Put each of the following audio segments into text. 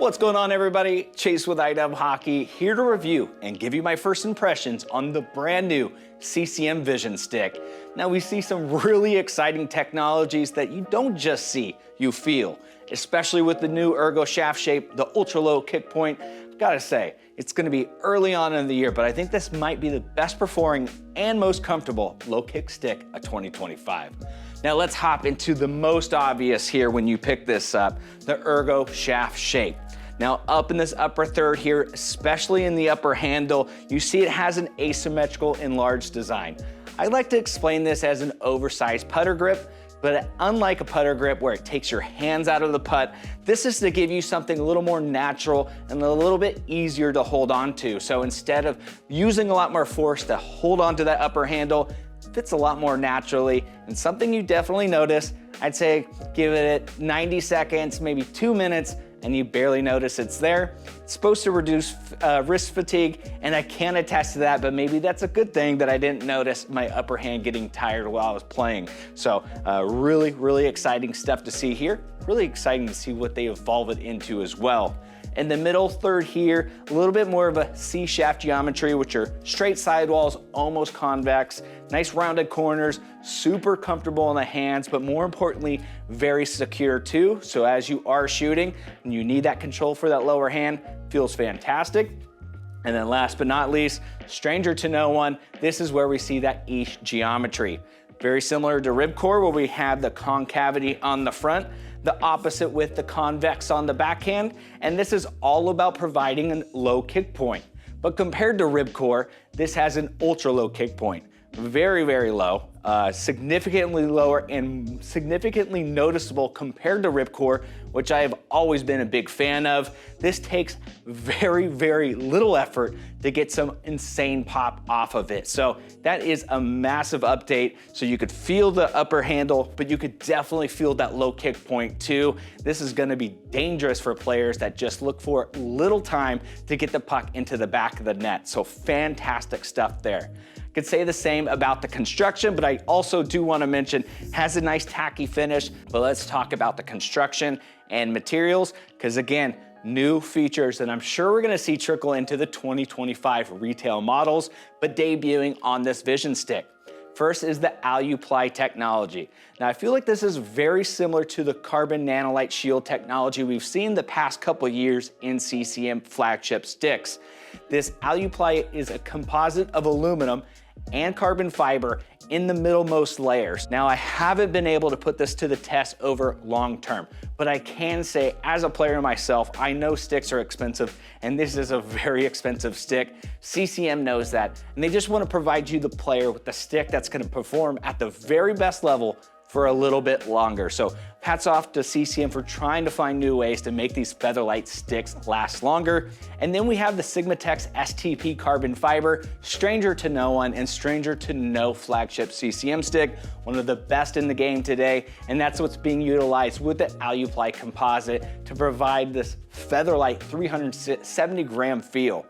What's going on, everybody? Chase with IW Hockey here to review and give you my first impressions on the brand new CCM Vizion Stick. Now, we see some really exciting technologies that you don't just see, you feel, especially with the new ergo shaft shape, the ultra low kick point. Gotta say, it's gonna be early on in the year, but I think this might be the best performing and most comfortable low kick stick of 2025. Now let's hop into the most obvious here when you pick this up, the ergo shaft shape. Now up in this upper third here, especially in the upper handle, you see it has an asymmetrical enlarged design. I like to explain this as an oversized putter grip, but unlike a putter grip where it takes your hands out of the putt, this is to give you something a little more natural and a little bit easier to hold on to. So instead of using a lot more force to hold on to that upper handle, it fits a lot more naturally. And something you definitely notice, I'd say give it 90 seconds, maybe 2 minutes, and you barely notice it's there. It's supposed to reduce wrist fatigue, and I can attest to that, but maybe that's a good thing that I didn't notice my upper hand getting tired while I was playing. So really exciting stuff to see here. Really exciting to see what they evolve it into as well. In the middle third here, a little bit more of a C shaft geometry, which are straight sidewalls, almost convex, nice rounded corners, super comfortable in the hands, but more importantly, very secure too. So as you are shooting and you need that control for that lower hand, feels fantastic. And then last but not least, stranger to no one, this is where we see that Ish geometry. Very similar to ribcore, where we have the concavity on the front, the opposite with the convex on the backhand, and this is all about providing a low kick point. But compared to ribcore, this has an ultra low kick point. Very low, significantly lower and significantly noticeable compared to ripcore, which I have always been a big fan of. This takes very little effort to get some insane pop off of it. So that is a massive update. So you could feel the upper handle, but you could definitely feel that low kick point too. This is gonna be dangerous for players that just look for little time to get the puck into the back of the net. So fantastic stuff there. Could say the same about the construction, but I also do want to mention has a nice tacky finish. But let's talk about the construction and materials, because again, new features that I'm sure we're going to see trickle into the 2025 retail models, but debuting on this Vizion Stick. First is the ALUPLI technology. Now I feel like this is very similar to the carbon nanolite shield technology we've seen the past couple years in CCM flagship sticks. This ALUPLI is a composite of aluminum and carbon fiber in the middlemost layers. Now I haven't been able to put this to the test over long term, but I can say as a player myself, I know sticks are expensive and this is a very expensive stick. CCM knows that, and they just want to provide you the player with the stick that's going to perform at the very best level for a little bit longer. So hats off to CCM for trying to find new ways to make these Featherlight sticks last longer. And then we have the Sigmatex STP carbon fiber, stranger to no one and stranger to no flagship CCM stick, one of the best in the game today. And that's what's being utilized with the ALUPLI composite to provide this Featherlight 370 gram feel.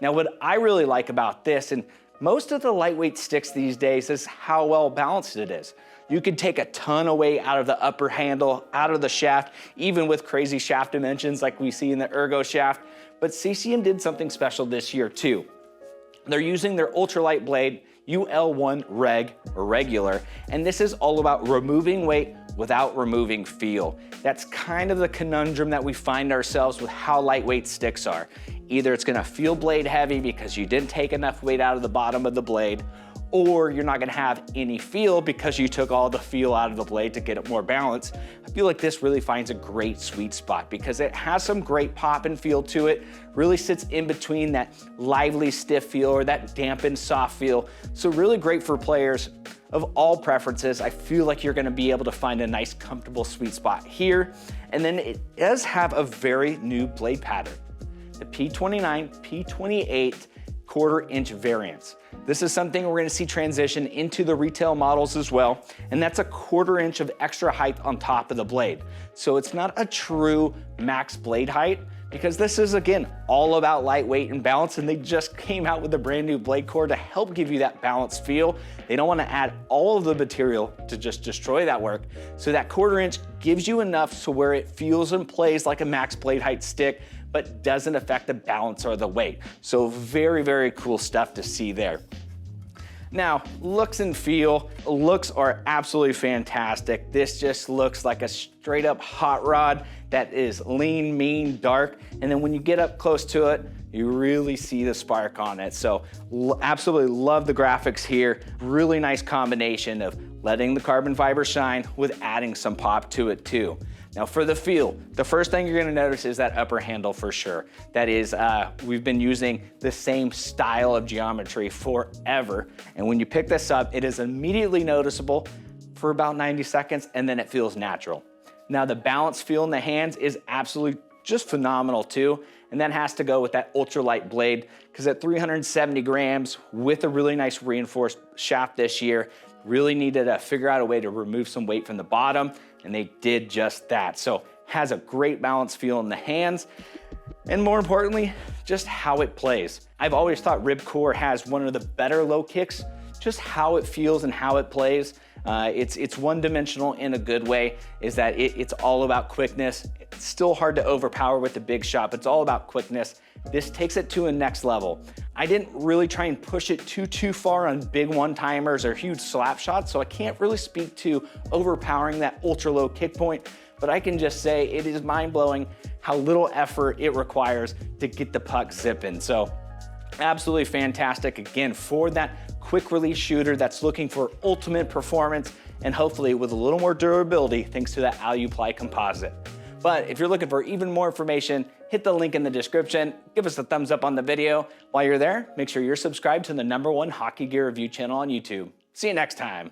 Now what I really like about this, and most of the lightweight sticks these days, is how well balanced it is. You can take a ton of weight out of the upper handle, out of the shaft, even with crazy shaft dimensions like we see in the ergo shaft. But CCM did something special this year too. They're using their ultralight blade, UL1 Reg, or regular, and this is all about removing weight without removing feel. That's kind of the conundrum that we find ourselves with how lightweight sticks are. Either it's gonna feel blade heavy because you didn't take enough weight out of the bottom of the blade, or you're not gonna have any feel because you took all the feel out of the blade to get it more balanced. I feel like this really finds a great sweet spot because it has some great pop and feel to it, really sits in between that lively stiff feel or that dampened soft feel. So really great for players of all preferences. I feel like you're gonna be able to find a nice comfortable sweet spot here. And then it does have a very new blade pattern, the P29, P28 1/4-inch variants. This is something we're gonna see transition into the retail models as well, and that's a 1/4 inch of extra height on top of the blade. So it's not a true max blade height, because this is, again, all about lightweight and balance, and they just came out with a brand new blade core to help give you that balanced feel. They don't want to add all of the material to just destroy that work. So that 1/4 inch gives you enough so where it feels and plays like a max blade height stick, but doesn't affect the balance or the weight. So very, very cool stuff to see there. Now, looks and feel. Looks are absolutely fantastic. This just looks like a straight up hot rod that is lean, mean, dark. And then when you get up close to it, you really see the spark on it. So absolutely love the graphics here. Really nice combination of letting the carbon fiber shine with adding some pop to it too. Now for the feel, the first thing you're gonna notice is that upper handle for sure. That is, we've been using the same style of geometry forever. And when you pick this up, it is immediately noticeable for about 90 seconds, and then it feels natural. Now the balance feel in the hands is absolutely just phenomenal too. And that has to go with that ultralight blade, because at 370 grams with a really nice reinforced shaft this year, really needed to figure out a way to remove some weight from the bottom, and they did just that. So has a great balance feel in the hands, and more importantly, just how it plays. I've always thought Ripcore has one of the better low kicks, just how it feels and how it plays. It's one-dimensional in a good way, is that it's all about quickness. It's still hard to overpower with the big shot, but it's all about quickness. This takes it to a next level. I didn't really try and push it too far on big one-timers or huge slap shots, so I can't really speak to overpowering that ultra-low kick point, but I can just say it is mind-blowing how little effort it requires to get the puck zipping. So absolutely fantastic, again, for that quick release shooter that's looking for ultimate performance, and hopefully with a little more durability thanks to that ALUPLI composite. But if you're looking for even more information, hit the link in the description, give us a thumbs up on the video. While you're there, make sure you're subscribed to the #1 hockey gear review channel on YouTube. See you next time.